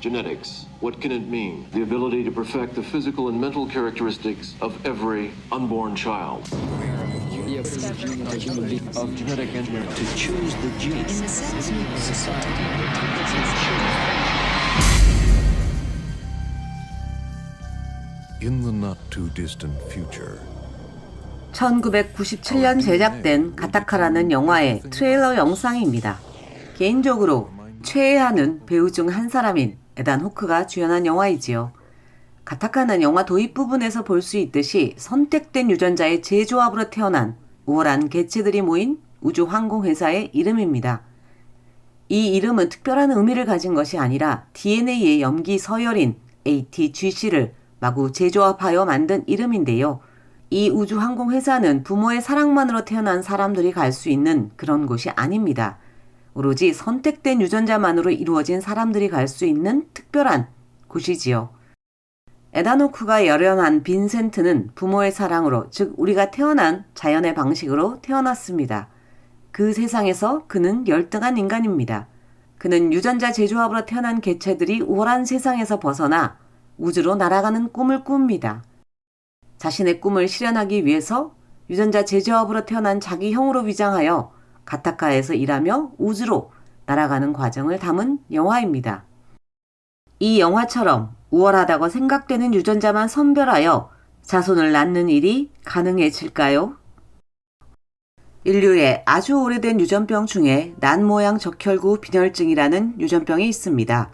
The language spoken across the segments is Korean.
Genetics. What can it mean? The ability to perfect the physical and mental characteristics of every unborn child. Of genetic engineering to choose the gene. In the sense of society. In the not too distant future. 1997년 제작된 가타카라는 영화의 트레일러 영상입니다. 개인적으로 최애하는 배우 중 한 사람인 에단 호크가 주연한 영화이지요. 가타카는 영화 도입 부분에서 볼 수 있듯이 선택된 유전자의 재조합으로 태어난 우월한 개체들이 모인 우주 항공회사의 이름입니다. 이 이름은 특별한 의미를 가진 것이 아니라 DNA의 염기 서열인 ATGC를 마구 재조합하여 만든 이름인데요. 이 우주 항공회사는 부모의 사랑만으로 태어난 사람들이 갈 수 있는 그런 곳이 아닙니다. 오로지 선택된 유전자만으로 이루어진 사람들이 갈 수 있는 특별한 곳이지요. 에단 호크가 열연한 빈센트는 부모의 사랑으로, 즉 우리가 태어난 자연의 방식으로 태어났습니다. 그 세상에서 그는 열등한 인간입니다. 그는 유전자 재조합으로 태어난 개체들이 우월한 세상에서 벗어나 우주로 날아가는 꿈을 꿉니다. 자신의 꿈을 실현하기 위해서 유전자 재조합으로 태어난 자기 형으로 위장하여 가타카에서 일하며 우주로 날아가는 과정을 담은 영화입니다. 이 영화처럼 우월하다고 생각되는 유전자만 선별하여 자손을 낳는 일이 가능해질까요? 인류의 아주 오래된 유전병 중에 난모양 적혈구 빈혈증이라는 유전병이 있습니다.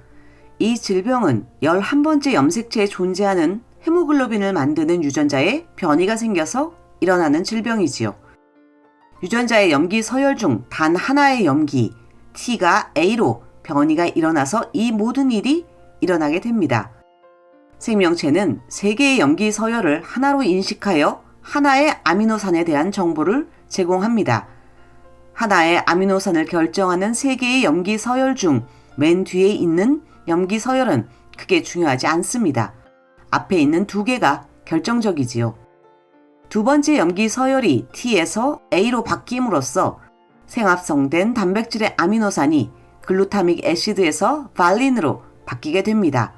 이 질병은 11번째 염색체에 존재하는 헤모글로빈을 만드는 유전자에 변이가 생겨서 일어나는 질병이지요. 유전자의 염기 서열 중 단 하나의 염기, T가 A로 변이가 일어나서 이 모든 일이 일어나게 됩니다. 생명체는 3개의 염기 서열을 하나로 인식하여 하나의 아미노산에 대한 정보를 제공합니다. 하나의 아미노산을 결정하는 3개의 염기 서열 중 맨 뒤에 있는 염기 서열은 크게 중요하지 않습니다. 앞에 있는 2개가 결정적이지요. 두 번째 염기 서열이 T에서 A로 바뀜으로써 생합성된 단백질의 아미노산이 글루타믹 애시드에서 발린으로 바뀌게 됩니다.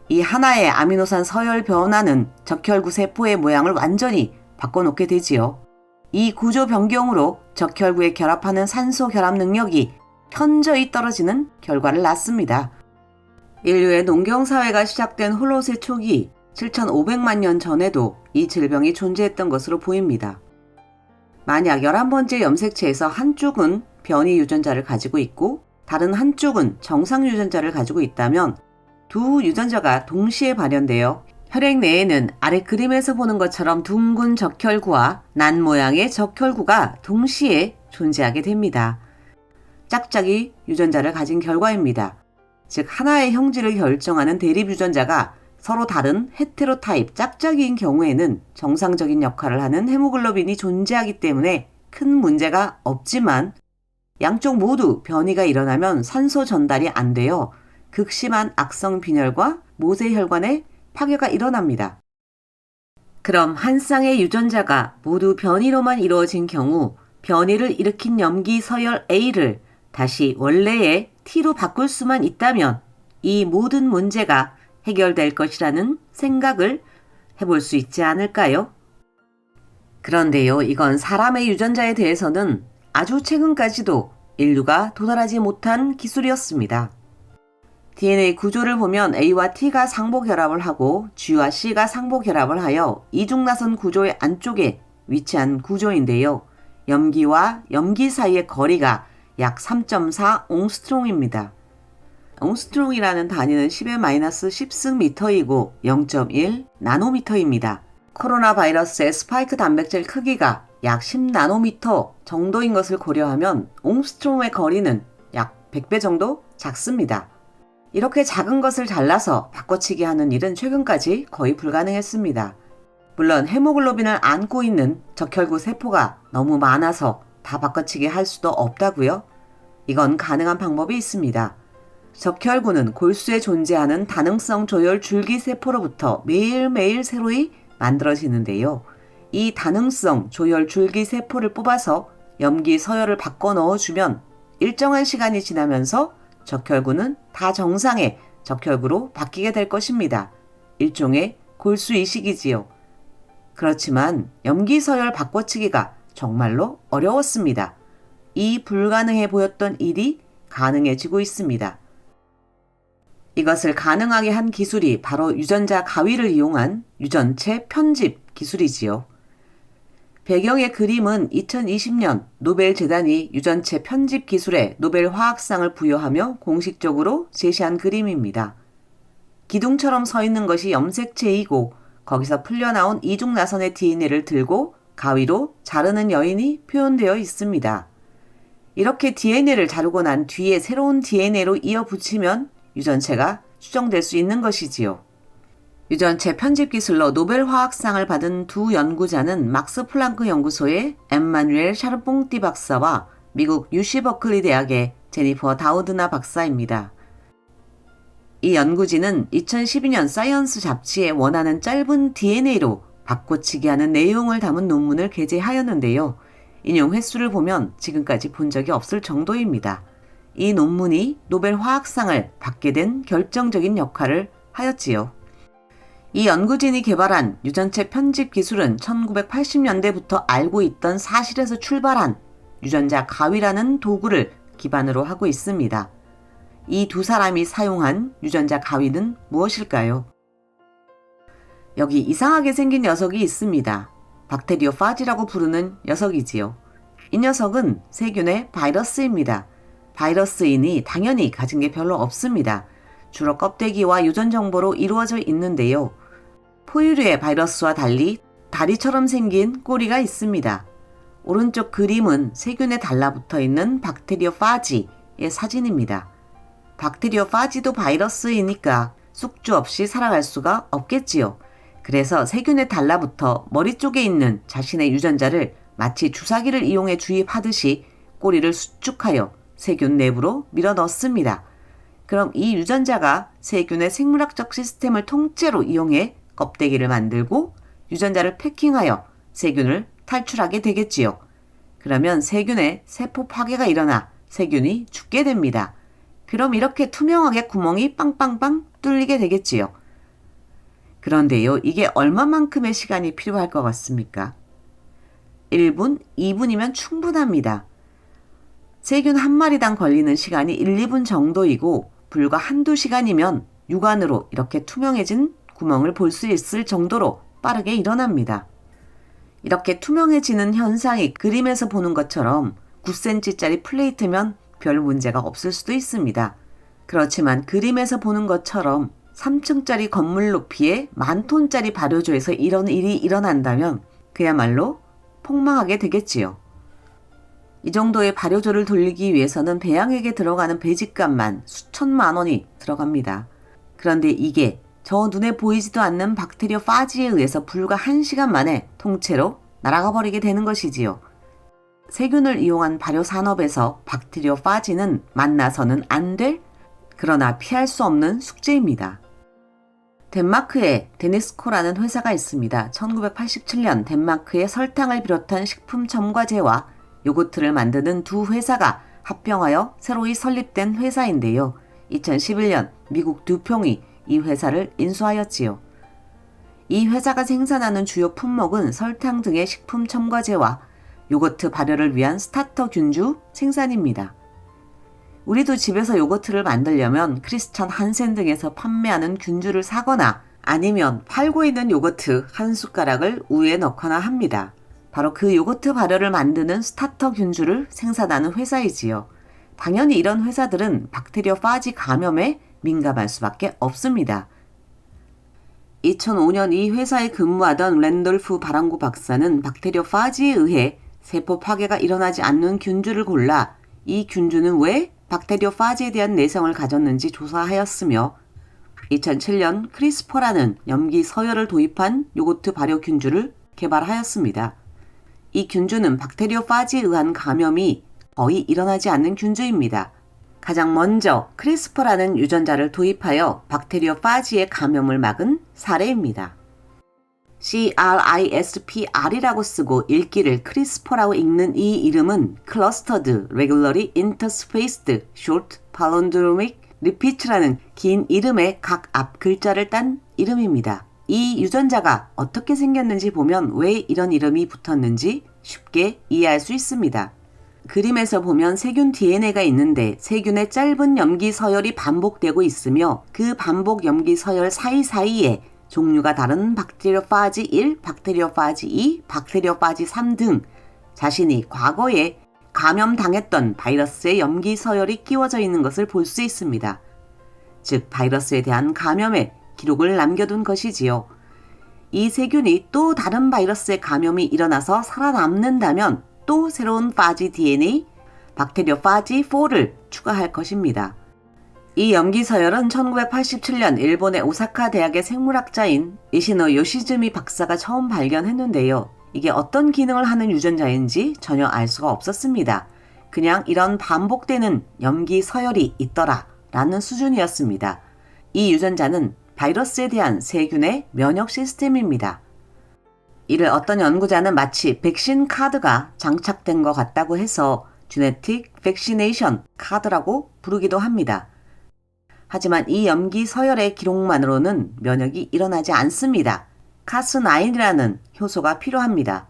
이 하나의 아미노산 서열 변화는 적혈구 세포의 모양을 완전히 바꿔놓게 되지요. 이 구조 변경으로 적혈구에 결합하는 산소 결합 능력이 현저히 떨어지는 결과를 낳습니다. 인류의 농경사회가 시작된 홀로세 초기 7,500만 년 전에도 이 질병이 존재했던 것으로 보입니다. 만약 11번째 염색체에서 한쪽은 변이 유전자를 가지고 있고 다른 한쪽은 정상 유전자를 가지고 있다면 두 유전자가 동시에 발현되어 혈액 내에는 아래 그림에서 보는 것처럼 둥근 적혈구와 난 모양의 적혈구가 동시에 존재하게 됩니다. 짝짝이 유전자를 가진 결과입니다. 즉 하나의 형질을 결정하는 대립 유전자가 서로 다른 헤테로타입 짝짝이인 경우에는 정상적인 역할을 하는 헤모글로빈이 존재하기 때문에 큰 문제가 없지만 양쪽 모두 변이가 일어나면 산소 전달이 안 되어 극심한 악성 빈혈과 모세혈관에 파괴가 일어납니다. 그럼 한 쌍의 유전자가 모두 변이로만 이루어진 경우 변이를 일으킨 염기 서열 A를 다시 원래의 T로 바꿀 수만 있다면 이 모든 문제가 해결될 것이라는 생각을 해볼 수 있지 않을까요? 그런데요, 이건 사람의 유전자에 대해서는 아주 최근까지도 인류가 도달하지 못한 기술이었습니다. DNA 구조를 보면 A와 T가 상보 결합을 하고 G와 C가 상보 결합을 하여 이중나선 구조의 안쪽에 위치한 구조인데요. 염기와 염기 사이의 거리가 약 3.4 옹스트롱입니다. 옹스트롱이라는 단위는 10의-10승 미터이고 0.1 나노미터입니다. 코로나 바이러스의 스파이크 단백질 크기가 약 10나노미터 정도인 것을 고려하면 옹스트롱의 거리는 약 100배 정도 작습니다. 이렇게 작은 것을 잘라서 바꿔치기 하는 일은 최근까지 거의 불가능했습니다. 물론 헤모글로빈을 안고 있는 적혈구 세포가 너무 많아서 다 바꿔치기 할 수도 없다고요? 이건 가능한 방법이 있습니다. 적혈구는 골수에 존재하는 다능성 조혈 줄기 세포로부터 매일매일 새로이 만들어지는데요. 이 다능성 조혈 줄기 세포를 뽑아서 염기 서열을 바꿔 넣어주면 일정한 시간이 지나면서 적혈구는 다 정상의 적혈구로 바뀌게 될 것입니다. 일종의 골수이식이지요. 그렇지만 염기서열 바꿔치기가 정말로 어려웠습니다. 이 불가능해 보였던 일이 가능해지고 있습니다. 이것을 가능하게 한 기술이 바로 유전자 가위를 이용한 유전체 편집 기술이지요. 배경의 그림은 2020년 노벨재단이 유전체 편집 기술에 노벨 화학상을 부여하며 공식적으로 제시한 그림입니다. 기둥처럼 서 있는 것이 염색체이고 거기서 풀려나온 이중나선의 DNA를 들고 가위로 자르는 여인이 표현되어 있습니다. 이렇게 DNA를 자르고 난 뒤에 새로운 DNA로 이어 붙이면 유전체가 수정될 수 있는 것이지요. 유전체 편집 기술로 노벨 화학상을 받은 두 연구자는 막스 플랑크 연구소의 엠마누엘 샤르퐁띠 박사와 미국 UC 버클리 대학의 제니퍼 다우드나 박사입니다. 이 연구진은 2012년 사이언스 잡지에 원하는 짧은 DNA로 바꿔치기 하는 내용을 담은 논문을 게재하였는데요. 인용 횟수를 보면 지금까지 본 적이 없을 정도입니다. 이 논문이 노벨 화학상을 받게 된 결정적인 역할을 하였지요. 이 연구진이 개발한 유전체 편집 기술은 1980년대부터 알고 있던 사실에서 출발한 유전자 가위라는 도구를 기반으로 하고 있습니다. 이 두 사람이 사용한 유전자 가위는 무엇일까요? 여기 이상하게 생긴 녀석이 있습니다. 박테리오파지라고 부르는 녀석이지요. 이 녀석은 세균의 바이러스입니다. 바이러스인이 당연히 가진 게 별로 없습니다. 주로 껍데기와 유전 정보로 이루어져 있는데요. 포유류의 바이러스와 달리 다리처럼 생긴 꼬리가 있습니다. 오른쪽 그림은 세균에 달라붙어 있는 박테리오파지의 사진입니다. 박테리오파지도 바이러스이니까 숙주 없이 살아갈 수가 없겠지요. 그래서 세균에 달라붙어 머리 쪽에 있는 자신의 유전자를 마치 주사기를 이용해 주입하듯이 꼬리를 수축하여 세균 내부로 밀어 넣습니다. 그럼 이 유전자가 세균의 생물학적 시스템을 통째로 이용해 껍데기를 만들고 유전자를 패킹하여 세균을 탈출하게 되겠지요. 그러면 세균의 세포 파괴가 일어나 세균이 죽게 됩니다. 그럼 이렇게 투명하게 구멍이 빵빵빵 뚫리게 되겠지요. 그런데요, 이게 얼마만큼의 시간이 필요할 것 같습니까? 1분, 2분이면 충분합니다. 세균 한 마리당 걸리는 시간이 1, 2분 정도이고 불과 한두 시간이면 육안으로 이렇게 투명해진 구멍을 볼 수 있을 정도로 빠르게 일어납니다. 이렇게 투명해지는 현상이 그림에서 보는 것처럼 9cm짜리 플레이트면 별 문제가 없을 수도 있습니다. 그렇지만 그림에서 보는 것처럼 3층짜리 건물 높이의 10,000톤짜리 발효조에서 이런 일이 일어난다면 그야말로 폭망하게 되겠지요. 이 정도의 발효조를 돌리기 위해서는 배양액에 들어가는 배지값만 수천만 원이 들어갑니다. 그런데 이게 저 눈에 보이지도 않는 박테리오파지에 의해서 불과 1시간 만에 통째로 날아가 버리게 되는 것이지요. 세균을 이용한 발효 산업에서 박테리오파지는 만나서는 안 될, 그러나 피할 수 없는 숙제입니다. 덴마크에 데니스코라는 회사가 있습니다. 1987년 덴마크의 설탕을 비롯한 식품 첨가제와 요거트를 만드는 두 회사가 합병하여 새로이 설립된 회사인데요. 2011년 미국 듀퐁이 이 회사를 인수하였지요. 이 회사가 생산하는 주요 품목은 설탕 등의 식품 첨가제와 요거트 발효를 위한 스타터 균주 생산입니다. 우리도 집에서 요거트를 만들려면 크리스천 한센 등에서 판매하는 균주를 사거나 아니면 팔고 있는 요거트 한 숟가락을 우유에 넣거나 합니다. 바로 그 요거트 발효를 만드는 스타터 균주를 생산하는 회사이지요. 당연히 이런 회사들은 박테리오파지 감염에 민감할 수밖에 없습니다. 2005년 이 회사에 근무하던 랜돌프 바랑고 박사는 박테리오파지에 의해 세포 파괴가 일어나지 않는 균주를 골라 이 균주는 왜 박테리오파지에 대한 내성을 가졌는지 조사하였으며 2007년 크리스퍼라는 염기 서열을 도입한 요거트 발효 균주를 개발하였습니다. 이 균주는 박테리오파지에 의한 감염이 거의 일어나지 않는 균주입니다. 가장 먼저 크리스퍼라는 유전자를 도입하여 박테리오파지의 감염을 막은 사례입니다. CRISPR이라고 쓰고 읽기를 크리스퍼라고 읽는 이 이름은 Clustered Regularly Interspaced Short Palindromic 리피츠라는 긴 이름의 각 앞 글자를 딴 이름입니다. 이 유전자가 어떻게 생겼는지 보면 왜 이런 이름이 붙었는지 쉽게 이해할 수 있습니다. 그림에서 보면 세균 DNA가 있는데 세균의 짧은 염기 서열이 반복되고 있으며 그 반복 염기 서열 사이사이에 종류가 다른 박테리오파지 1, 박테리오파지 2, 박테리오파지 3 등 자신이 과거에 감염당했던 바이러스의 염기 서열이 끼워져 있는 것을 볼 수 있습니다. 즉 바이러스에 대한 감염의 기록을 남겨둔 것이지요. 이 세균이 또 다른 바이러스의 감염이 일어나서 살아남는다면 또 새로운 파지 DNA, 박테리오파지 4를 추가할 것입니다. 이 염기 서열은 1987년 일본의 오사카 대학의 생물학자인 이시노 요시즈미 박사가 처음 발견했는데요. 이게 어떤 기능을 하는 유전자인지 전혀 알 수가 없었습니다. 그냥 이런 반복되는 염기 서열이 있더라 라는 수준이었습니다. 이 유전자는 바이러스에 대한 세균의 면역 시스템입니다. 이를 어떤 연구자는 마치 백신 카드가 장착된 것 같다고 해서 Genetic Vaccination 카드라고 부르기도 합니다. 하지만 이 염기 서열의 기록만으로는 면역이 일어나지 않습니다. 카스9이라는 효소가 필요합니다.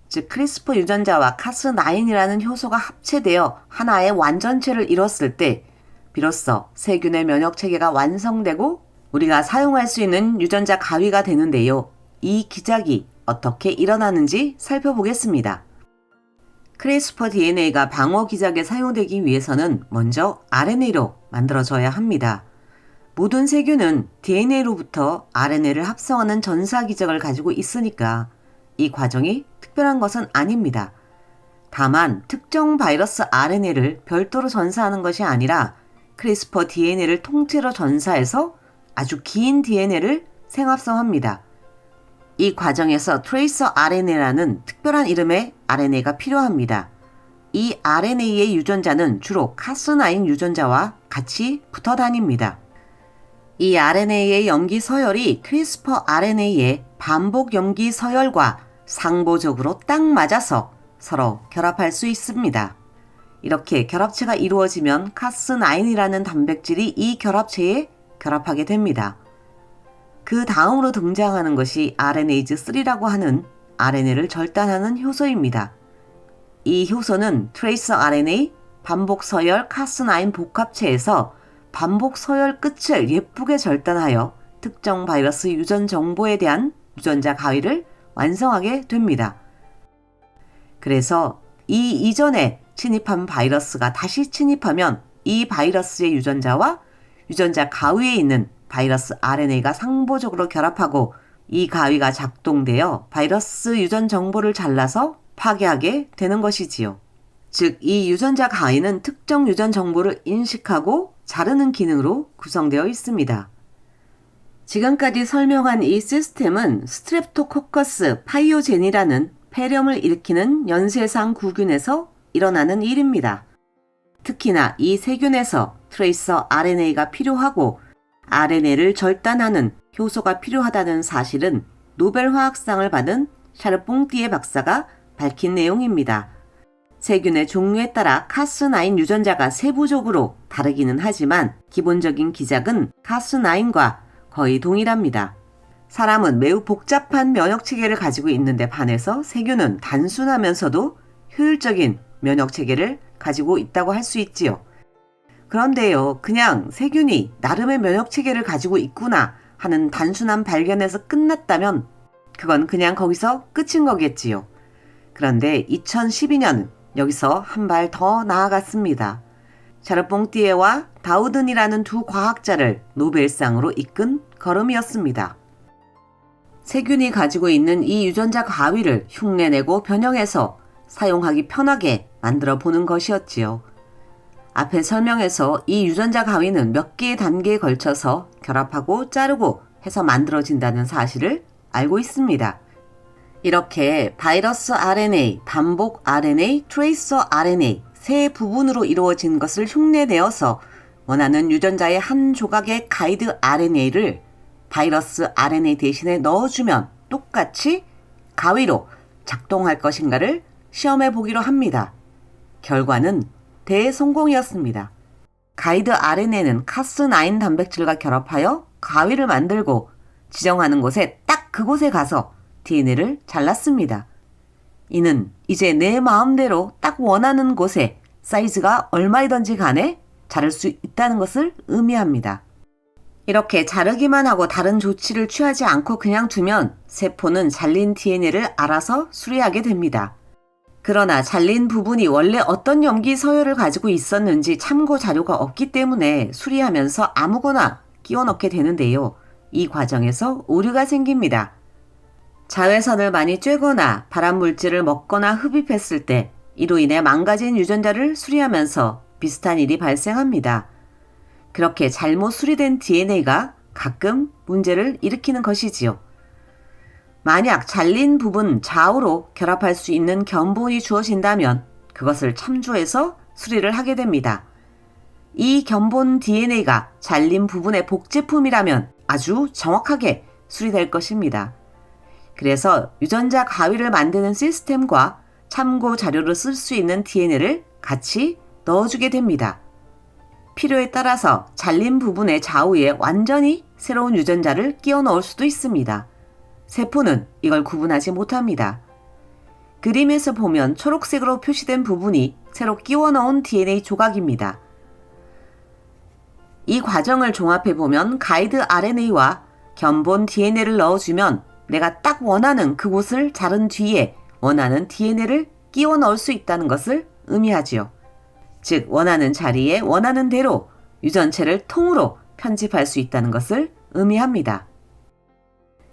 즉 크리스퍼 유전자와 카스9이라는 효소가 합체되어 하나의 완전체를 이뤘을 때 비로소 세균의 면역 체계가 완성되고 우리가 사용할 수 있는 유전자 가위가 되는데요. 이 기작이 어떻게 일어나는지 살펴보겠습니다. 크리스퍼 DNA가 방어 기작에 사용되기 위해서는 먼저 RNA로 만들어져야 합니다. 모든 세균은 DNA로부터 RNA를 합성하는 전사 기작을 가지고 있으니까 이 과정이 특별한 것은 아닙니다. 다만 특정 바이러스 RNA를 별도로 전사하는 것이 아니라 크리스퍼 DNA를 통째로 전사해서 아주 긴 DNA를 생합성합니다. 이 과정에서 트레이서 RNA라는 특별한 이름의 RNA가 필요합니다. 이 RNA의 유전자는 주로 카스9 유전자와 같이 붙어 다닙니다. 이 RNA의 염기 서열이 크리스퍼 RNA의 반복 염기 서열과 상보적으로 딱 맞아서 서로 결합할 수 있습니다. 이렇게 결합체가 이루어지면 카스9이라는 단백질이 이 결합체에 결합하게 됩니다. 그 다음으로 등장하는 것이 RNase3라고 하는 RNA를 절단하는 효소입니다. 이 효소는 트레이서 RNA, 반복 서열 카스9 복합체에서 반복 서열 끝을 예쁘게 절단하여 특정 바이러스 유전 정보에 대한 유전자 가위를 완성하게 됩니다. 그래서 이 이전에 침입한 바이러스가 다시 침입하면 이 바이러스의 유전자와 유전자 가위에 있는 바이러스 RNA가 상보적으로 결합하고 이 가위가 작동되어 바이러스 유전 정보를 잘라서 파괴하게 되는 것이지요. 즉, 이 유전자 가위는 특정 유전 정보를 인식하고 자르는 기능으로 구성되어 있습니다. 지금까지 설명한 이 시스템은 스트랩토코커스 파이오젠이라는 폐렴을 일으키는 연쇄상 구균에서 일어나는 일입니다. 특히나 이 세균에서 트레이서 RNA가 필요하고 RNA를 절단하는 효소가 필요하다는 사실은 노벨 화학상을 받은 샤르뽕띠에 박사가 밝힌 내용입니다. 세균의 종류에 따라 카스9 유전자가 세부적으로 다르기는 하지만 기본적인 기작은 카스9과 거의 동일합니다. 사람은 매우 복잡한 면역체계를 가지고 있는데 반해서 세균은 단순하면서도 효율적인 면역체계를 가지고 있다고 할 수 있지요. 그런데요, 그냥 세균이 나름의 면역체계를 가지고 있구나 하는 단순한 발견에서 끝났다면 그건 그냥 거기서 끝인 거겠지요. 그런데 2012년 여기서 한 발 더 나아갔습니다. 샤르뽕띠에와 다우든이라는 두 과학자를 노벨상으로 이끈 걸음이었습니다. 세균이 가지고 있는 이 유전자 가위를 흉내내고 변형해서 사용하기 편하게 만들어 보는 것이었지요. 앞에 설명에서 이 유전자 가위는 몇 개의 단계에 걸쳐서 결합하고 자르고 해서 만들어진다는 사실을 알고 있습니다. 이렇게 바이러스 RNA, 반복 RNA, 트레이서 RNA 세 부분으로 이루어진 것을 흉내내어서 원하는 유전자의 한 조각의 가이드 RNA를 바이러스 RNA 대신에 넣어주면 똑같이 가위로 작동할 것인가를 시험해 보기로 합니다. 결과는 대성공이었습니다. 가이드 RNA는 카스9 단백질과 결합하여 가위를 만들고 지정하는 곳에 딱 그곳에 가서 DNA를 잘랐습니다. 이는 이제 내 마음대로 딱 원하는 곳에 사이즈가 얼마이든지 간에 자를 수 있다는 것을 의미합니다. 이렇게 자르기만 하고 다른 조치를 취하지 않고 그냥 두면 세포는 잘린 DNA를 알아서 수리하게 됩니다. 그러나 잘린 부분이 원래 어떤 염기 서열을 가지고 있었는지 참고 자료가 없기 때문에 수리하면서 아무거나 끼워 넣게 되는데요. 이 과정에서 오류가 생깁니다. 자외선을 많이 쬐거나 발암물질을 먹거나 흡입했을 때 이로 인해 망가진 유전자를 수리하면서 비슷한 일이 발생합니다. 그렇게 잘못 수리된 DNA가 가끔 문제를 일으키는 것이지요. 만약 잘린 부분 좌우로 결합할 수 있는 견본이 주어진다면 그것을 참조해서 수리를 하게 됩니다. 이 견본 DNA가 잘린 부분의 복제품이라면 아주 정확하게 수리될 것입니다. 그래서 유전자 가위를 만드는 시스템과 참고 자료로 쓸 수 있는 DNA를 같이 넣어주게 됩니다. 필요에 따라서 잘린 부분의 좌우에 완전히 새로운 유전자를 끼워 넣을 수도 있습니다. 세포는 이걸 구분하지 못합니다. 그림에서 보면 초록색으로 표시된 부분이 새로 끼워 넣은 DNA 조각입니다. 이 과정을 종합해 보면 가이드 RNA와 견본 DNA를 넣어주면 내가 딱 원하는 그곳을 자른 뒤에 원하는 DNA를 끼워 넣을 수 있다는 것을 의미하지요. 즉 원하는 자리에 원하는 대로 유전체를 통으로 편집할 수 있다는 것을 의미합니다.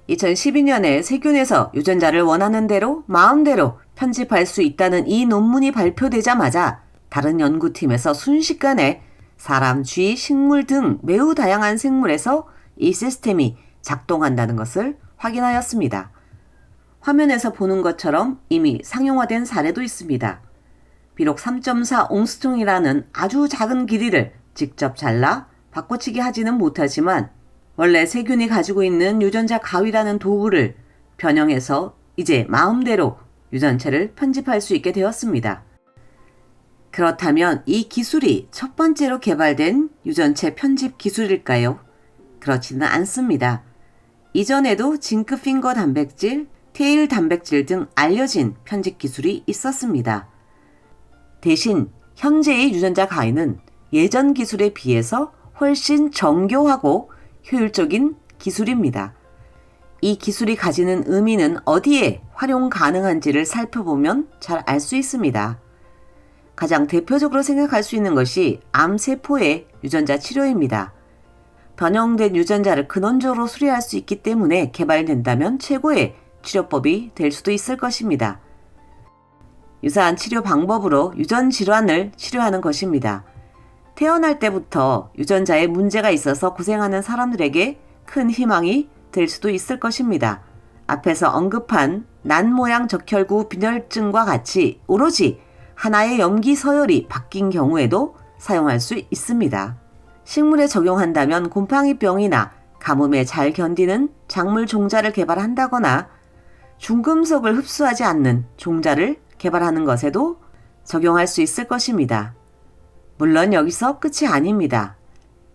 2012년에 세균에서 유전자를 원하는 대로 마음대로 편집할 수 있다는 이 논문이 발표되자마자 다른 연구팀에서 순식간에 사람, 쥐, 식물 등 매우 다양한 생물에서 이 시스템이 작동한다는 것을 확인하였습니다. 화면에서 보는 것처럼 이미 상용화된 사례도 있습니다. 비록 3.4 옹스통이라는 아주 작은 길이를 직접 잘라 바꿔치기 하지는 못하지만 원래 세균이 가지고 있는 유전자 가위라는 도구를 변형해서 이제 마음대로 유전체를 편집할 수 있게 되었습니다. 그렇다면 이 기술이 첫 번째로 개발된 유전체 편집 기술일까요? 그렇지는 않습니다. 이전에도 징크핑거 단백질, 테일 단백질 등 알려진 편집 기술이 있었습니다. 대신 현재의 유전자 가위는 예전 기술에 비해서 훨씬 정교하고 효율적인 기술입니다. 이 기술이 가지는 의미는 어디에 활용 가능한지를 살펴보면 잘 알 수 있습니다. 가장 대표적으로 생각할 수 있는 것이 암세포의 유전자 치료입니다. 변형된 유전자를 근원적으로 수리할 수 있기 때문에 개발된다면 최고의 치료법이 될 수도 있을 것입니다. 유사한 치료 방법으로 유전 질환을 치료하는 것입니다. 태어날 때부터 유전자에 문제가 있어서 고생하는 사람들에게 큰 희망이 될 수도 있을 것입니다. 앞에서 언급한 난 모양 적혈구 빈혈증과 같이 오로지 하나의 염기 서열이 바뀐 경우에도 사용할 수 있습니다. 식물에 적용한다면 곰팡이병이나 가뭄에 잘 견디는 작물 종자를 개발한다거나 중금속을 흡수하지 않는 종자를 개발하는 것에도 적용할 수 있을 것입니다. 물론 여기서 끝이 아닙니다.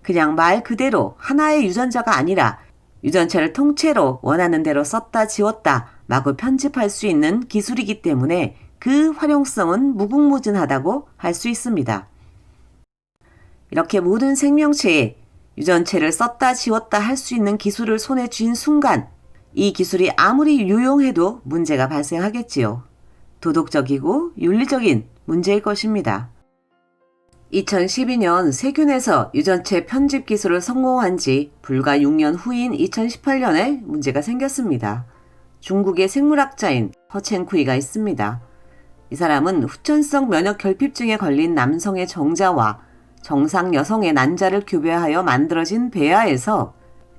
그냥 말 그대로 하나의 유전자가 아니라 유전체를 통째로 원하는 대로 썼다 지웠다 마구 편집할 수 있는 기술이기 때문에 그 활용성은 무궁무진하다고 할 수 있습니다. 이렇게 모든 생명체에 유전체를 썼다 지웠다 할 수 있는 기술을 손에 쥔 순간 이 기술이 아무리 유용해도 문제가 발생하겠지요. 도덕적이고 윤리적인 문제일 것입니다. 2012년 세균에서 유전체 편집 기술을 성공한 지 불과 6년 후인 2018년에 문제가 생겼습니다. 중국의 생물학자인 허첸쿠이가 있습니다. 이 사람은 후천성 면역 결핍증에 걸린 남성의 정자와 정상 여성의 난자를 교배하여 만들어진 배아에서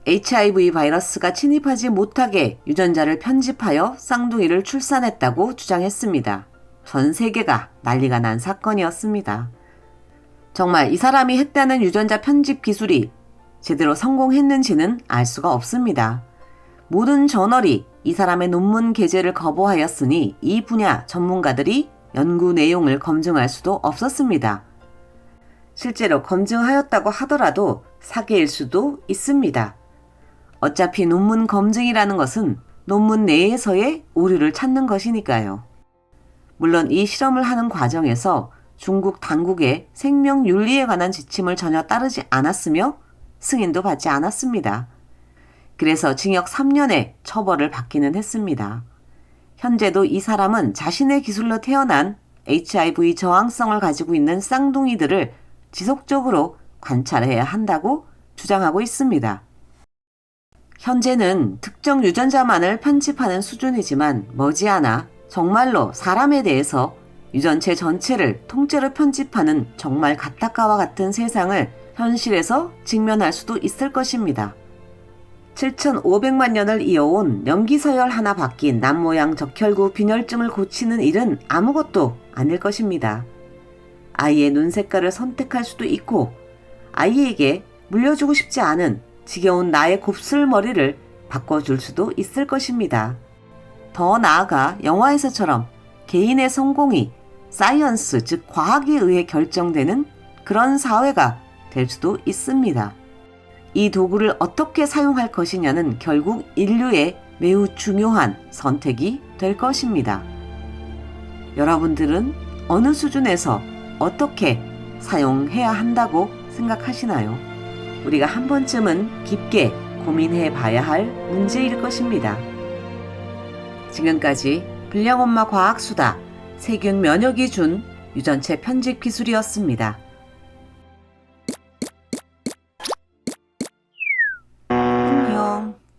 HIV 바이러스가 침입하지 못하게 유전자를 편집하여 쌍둥이를 출산했다고 주장했습니다. 전 세계가 난리가 난 사건이었습니다. 정말 이 사람이 했다는 유전자 편집 기술이 제대로 성공했는지는 알 수가 없습니다. 모든 저널이 이 사람의 논문 게재를 거부하였으니 이 분야 전문가들이 연구 내용을 검증할 수도 없었습니다. 실제로 검증하였다고 하더라도 사기일 수도 있습니다. 어차피 논문 검증이라는 것은 논문 내에서의 오류를 찾는 것이니까요. 물론 이 실험을 하는 과정에서 중국 당국의 생명윤리에 관한 지침을 전혀 따르지 않았으며 승인도 받지 않았습니다. 그래서 징역 3년의 처벌을 받기는 했습니다. 현재도 이 사람은 자신의 기술로 태어난 HIV 저항성을 가지고 있는 쌍둥이들을 지속적으로 관찰해야 한다고 주장하고 있습니다. 현재는 특정 유전자만을 편집하는 수준이지만 머지않아 정말로 사람에 대해서 유전체 전체를 통째로 편집하는 정말 가타카와 같은 세상을 현실에서 직면할 수도 있을 것입니다. 7,500만 년을 이어온 염기서열 하나 바뀐 남모양 적혈구 빈혈증을 고치는 일은 아무것도 아닐 것입니다. 아이의 눈 색깔을 선택할 수도 있고 아이에게 물려주고 싶지 않은 지겨운 나의 곱슬머리를 바꿔줄 수도 있을 것입니다. 더 나아가 영화에서처럼 개인의 성공이 사이언스, 즉 과학에 의해 결정되는 그런 사회가 될 수도 있습니다. 이 도구를 어떻게 사용할 것이냐는 결국 인류의 매우 중요한 선택이 될 것입니다. 여러분들은 어느 수준에서 어떻게 사용해야 한다고 생각하시나요? 우리가 한 번쯤은 깊게 고민해 봐야 할 문제일 것입니다. 지금까지 불량엄마 과학수다 세균 면역이 준 유전체 편집 기술이었습니다.